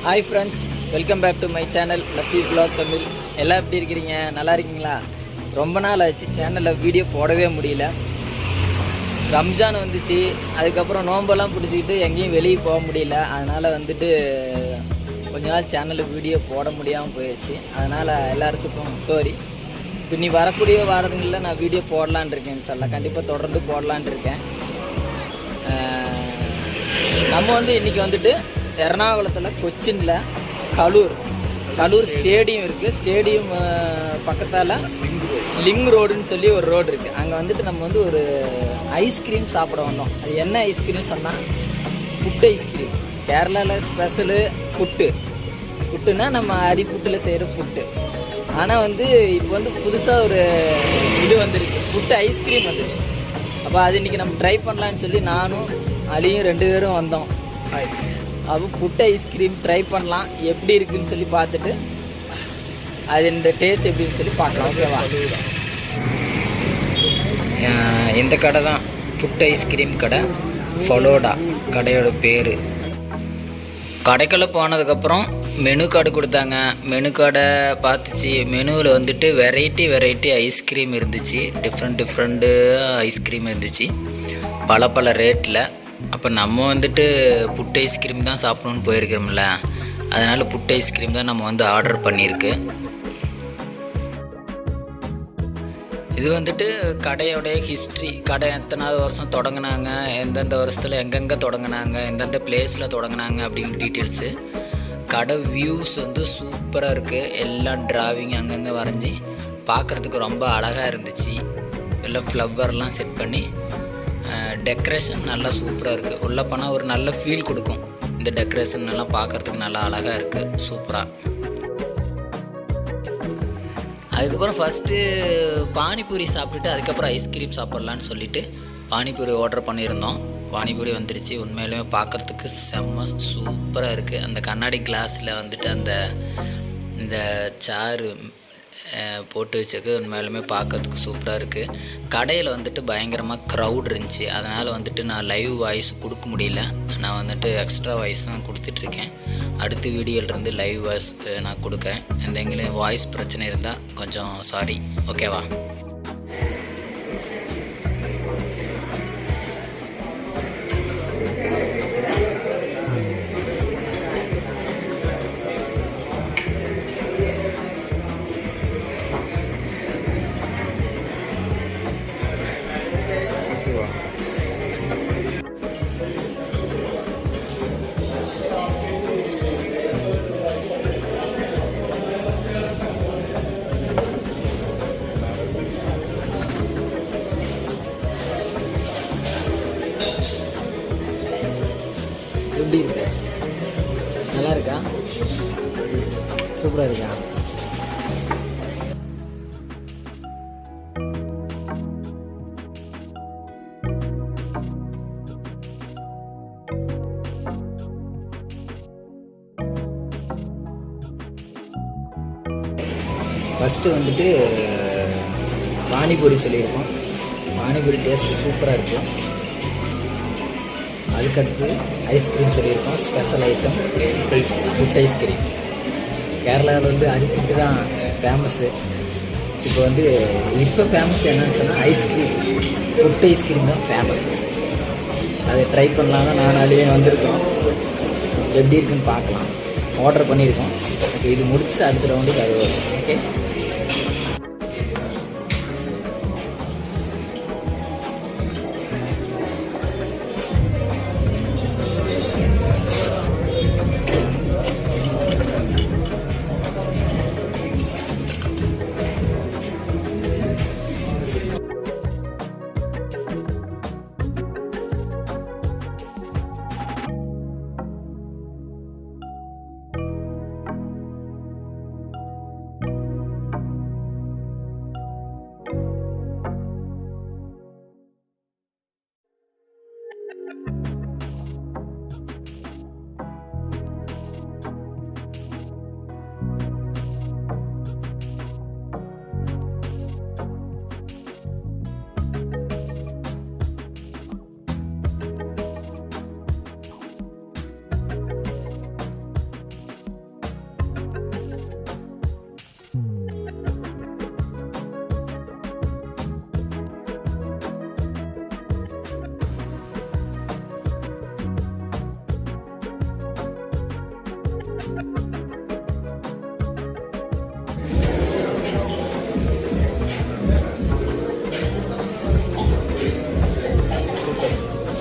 Hi friends, welcome back to my channel Latheefvlogtamil. எல்லாம் எப்படி இருக்கீங்க? நல்லா இருக்கீங்களா? ரொம்ப நாள் ஆச்சு சேனல்ல வீடியோ போடவே முடியல. ரம்ஜான் வந்துச்சு, அதுக்கப்புறம் நோம்பெல்லாம் பிடிச்சிக்கிட்டு எங்கேயும் வெளியே போக முடியல. அதனால வந்துட்டு கொஞ்ச நாள் சேனலுக்கு வீடியோ போட முடியாமல் போயிடுச்சு. அதனால எல்லாத்துக்கும் சாரி. இனி வரக்கூடிய வாரங்களில் நான் வீடியோ போடலான் இருக்கேன். இன்ஷால்லா கண்டிப்பாக தொடர்ந்து போடலான் இருக்கேன். நம்ம வந்து இன்னைக்கு வந்துட்டு எர்ணாகுளத்தில் கொச்சின்ல கலூர் ஸ்டேடியம் இருக்குது. ஸ்டேடியம் பக்கத்தால் லிங் ரோடுன்னு சொல்லி ஒரு ரோடு இருக்குது. அங்கே வந்துட்டு நம்ம வந்து ஒரு ஐஸ்கிரீம் சாப்பிட வந்தோம். அது என்ன ஐஸ்கிரீம் சொன்னால் புட்டு ஐஸ்கிரீம். கேரளாவில் ஸ்பெஷலு புட்டுன்னா நம்ம புட்டில் செய்கிற புட்டு. ஆனால் வந்து இப்போ வந்து புதுசாக ஒரு இது வந்துருக்கு, புட்டு ஐஸ்கிரீம் வந்துருக்கு. அப்போ அது இன்றைக்கி நம்ம ட்ரை பண்ணலான்னு சொல்லி நானும் அலியும் 2 பேரும் வந்தோம். அப்போ புட்டு ஐஸ்கிரீம் ட்ரை பண்ணலாம், எப்படி இருக்குன்னு சொல்லி பார்த்துட்டு அது இந்த டேஸ்ட் எப்படின்னு சொல்லி பார்க்கலாம். ஓகேவா? இந்த கடை தான் புட்டு ஐஸ்கிரீம் கடை, ஃபலோடா கடையோட பேர். கடைக்குள்ளே போனதுக்கப்புறம் மெனு கார்டு கொடுத்தாங்க. மெனு கார்டை பார்த்துச்சு. மெனுவில் வந்துட்டு வெரைட்டி ஐஸ்கிரீம் இருந்துச்சு. டிஃப்ரெண்ட்டு ஐஸ்கிரீம் இருந்துச்சு, பல ரேட்டில். அப்போ நம்ம வந்துட்டு புட்டு ஐஸ்கிரீம் தான் சாப்பிடணுன்னு போயிருக்கிறோம்ல, அதனால் புட்டு ஐஸ்கிரீம் தான் நம்ம வந்து ஆர்டர் பண்ணியிருக்கு. இது வந்துட்டு கடையோடைய ஹிஸ்ட்ரி, கடை எத்தனாவது வருஷம் தொடங்கினாங்க, எந்தெந்த வருஷத்தில் எங்கெங்கே தொடங்கினாங்க, எந்தெந்த பிளேஸில் தொடங்கினாங்க அப்படின்னு டீட்டெயில்ஸு. கடை வியூஸ் வந்து சூப்பராக இருக்குது. எல்லாம் டிராவிங் அங்கங்கே வரைஞ்சி பார்க்குறதுக்கு ரொம்ப அழகாக இருந்துச்சு. எல்லாம் ஃப்ளவர்லாம் செட் பண்ணி டெக்கரேஷன் நல்லா சூப்பராக இருக்குது. உள்ளே போனால் ஒரு நல்ல ஃபீல் கொடுக்கும். இந்த டெக்கரேஷன் எல்லாம் பார்க்குறதுக்கு நல்லா அழகாக இருக்குது, சூப்பராக. அதுக்கப்புறம் ஃபஸ்ட்டு பானிபூரி சாப்பிட்டுட்டு அதுக்கப்புறம் ஐஸ்கிரீம் சாப்பிட்லான்னு சொல்லிவிட்டு பானிபூரி ஆர்டர் பண்ணியிருந்தோம். பானிபூரி வந்துருச்சு. உண்மையிலுமே பார்க்குறதுக்கு செம்ம சூப்பராக இருக்குது. அந்த கண்ணாடி கிளாஸில் வந்துட்டு இந்த சாறு போட்டு வச்சுருக்கு. உண்மையிலுமே பார்க்கறதுக்கு சூப்பராக இருக்குது. கடையில் வந்துட்டு பயங்கரமாக க்ரௌட் இருந்துச்சு. அதனால் வந்துட்டு நான் லைவ் வாய்ஸ் கொடுக்க முடியல. நான் வந்துட்டு எக்ஸ்ட்ரா வாய்ஸ் தான் கொடுத்துட்ருக்கேன். அடுத்த வீடியோலேருந்து லைவ் வாய்ஸ் நான் கொடுக்குறேன். எங்கேயும் வாய்ஸ் பிரச்சனை இருந்தால் கொஞ்சம் சாரி, ஓகேவா? எப்படி இருக்கு? நல்லா இருக்கா? சூப்பராக இருக்கா? ஃபஸ்ட்டு வந்துட்டு பானிபூரி சொல்லியிருக்கோம். பானிபூரி டேஸ்ட்டு சூப்பராக இருக்கும். அதுக்கடுத்து ஐஸ்கிரீம் சொல்லியிருக்கோம். ஸ்பெஷல் ஐட்டம் புட்டு ஐஸ்கிரீம். கேரளாவில் வந்து புட்டு தான் ஃபேமஸ்ஸு. இப்போ வந்து ஃபேமஸ் என்னன்னு சொன்னால் ஐஸ்கிரீம், புட்டு ஐஸ்கிரீம் தான் ஃபேமஸ்ஸு. அதை ட்ரை பண்ணலாம் தான் நானாலேயே வந்திருக்கோம். எப்படி இருக்குன்னு பார்க்கலாம். ஆர்டர் பண்ணியிருக்கோம். இது முடிச்சுட்டு அடுத்த ரவுண்டுக்கு அது வரும். ஓகே,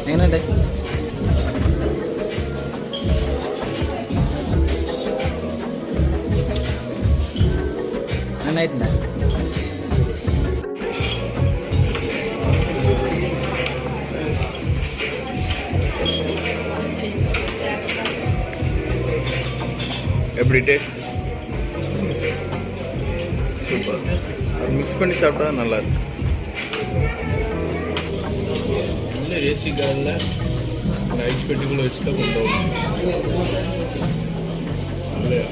എങ്ങനെയുണ്ട്? നന്നായിട്ടുണ്ട്. எப்படி டேஸ்ட்? சூப்பர். மிக்ஸ் பண்ணி சாப்பிட்டா நல்லா இருக்கு. இல்லை ஏசி காரில் ஐஸ் பெட்டிக்குள்ளே வச்சுட்டா கொண்டு வரணும் இல்லையா?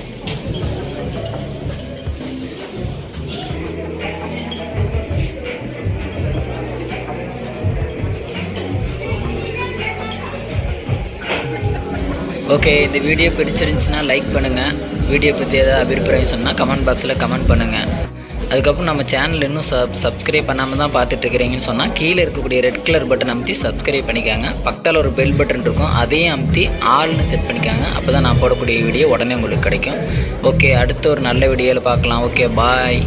ஓகே, இந்த வீடியோ பிடிச்சிருந்துச்சுன்னா லைக் பண்ணுங்கள். வீடியோ பற்றி ஏதாவது அபிப்பிராயம் சொன்னால் கமெண்ட் பாக்ஸில் கமெண்ட் பண்ணுங்கள். அதுக்கப்புறம் நம்ம சேனல் இன்னும் சப்ஸ்கிரைப் பண்ணாமல் தான் பார்த்துட்ருக்கிறீங்கன்னு சொன்னால் கீழே இருக்கக்கூடிய ரெட் கலர் பட்டன் அமுத்தி சப்ஸ்கிரைப் பண்ணிக்காங்க. பக்கத்தில் ஒரு பெல் பட்டன் இருக்கும், அதையும் அமுத்தி ஆல்னு செட் பண்ணிக்காங்க. அப்போ தான் நான் போடக்கூடிய வீடியோ உடனே உங்களுக்கு கிடைக்கும். ஓகே, அடுத்த ஒரு நல்ல வீடியோவில் பார்க்கலாம். ஓகே, பாய்.